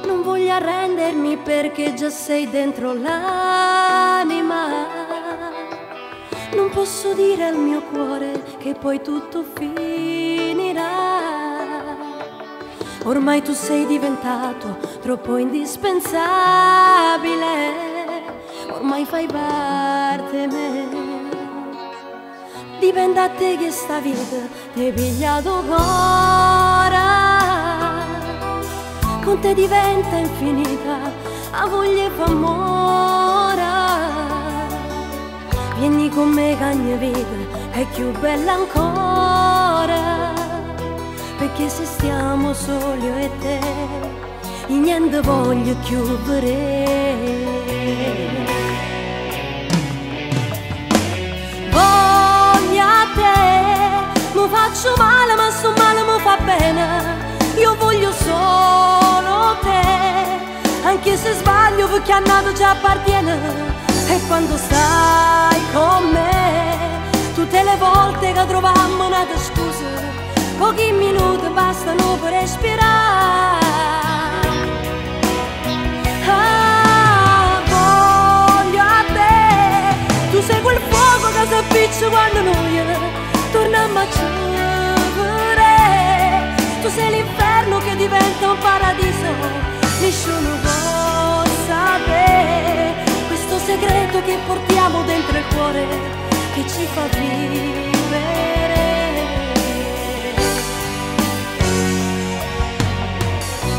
Non voglio arrendermi perché già sei dentro l'anima. Non posso dire al mio cuore che poi tutto finirà. Ormai tu sei diventato troppo indispensabile. Ormai fai parte me. Dipende da te che sta vita ti hai pigliato ora. Con te diventa infinita, a voglia fa amore. Vieni con me che ogni vita è più bella ancora. Perché se stiamo soli io e te, io niente voglio più vedere. Voglio a te, mi faccio male ma sto male mi fa bene. Io voglio solo te, anche se sbaglio perché a nato già appartiene. E quando stai con me, tutte le volte che troviamo una scusa, pochi minuti bastano per respirare. Ah, voglio a te, tu sei quel fuoco che si appiccia quando noi torniamo a giovere. Tu sei l'inferno che diventa un paradiso, nessuno può sapere questo segreto che portiamo dentro il cuore, che ci fa vivere.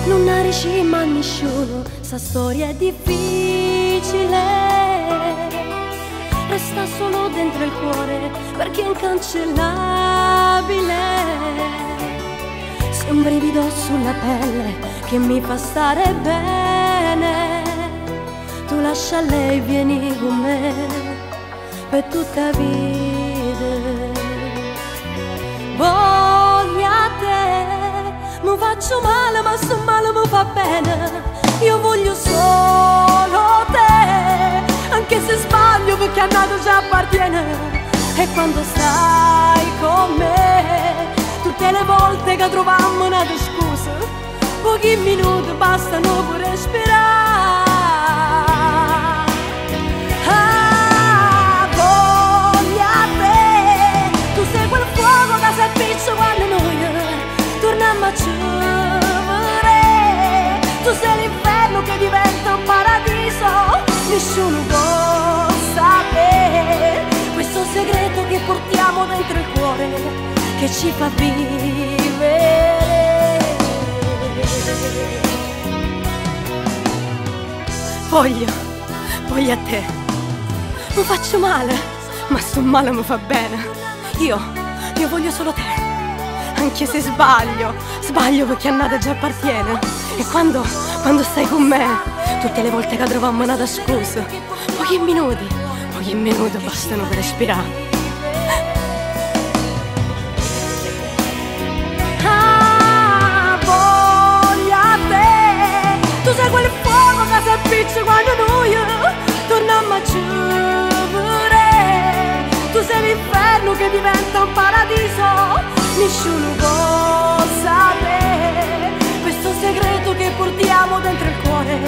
Non riesci mai a nessuno, sta storia è difficile, resta solo dentro il cuore perché è incancellabile. C'è un brivido sulla pelle che mi fa stare bene. Tu lascia lei, vieni con me per tutta vita. Voglio a te, mi faccio male ma sto male mi fa bene. Io voglio solo te, anche se sbaglio perché a nato già appartiene. E quando stai con me, tutte le volte che troviamo una scusa, pochi minuti bastano per respirare. Ah, voglio a te, tu sei quel fuoco che si appiccia quando noi torniamo a giovere. Tu sei l'inferno che diventa un paradiso, nessuno può sapere questo segreto che portiamo dentro il cuore, che ci fa vivere. Voglio a te, mi faccio male, ma sto male mi fa bene. Io voglio solo te, anche se sbaglio perché a nata già appartiene. E quando stai con me, tutte le volte che troviamo una scusa, pochi minuti bastano per respirare. Tu sei quel fuoco che si appiccia quando noi torniamo a giovere. Tu sei l'inferno che diventa un paradiso, nessuno può sapere questo segreto che portiamo dentro il cuore,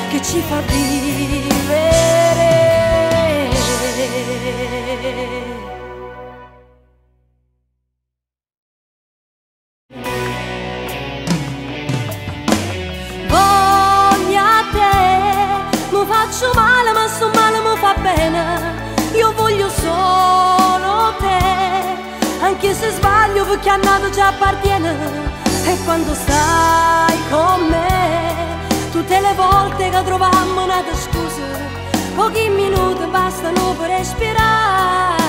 che ci fa vivere. Faccio male ma sto male mi fa bene. Io voglio solo te, anche se sbaglio perché a nato già appartiene. E quando stai con me, tutte le volte che troviamo una scusa, pochi minuti bastano per respirare.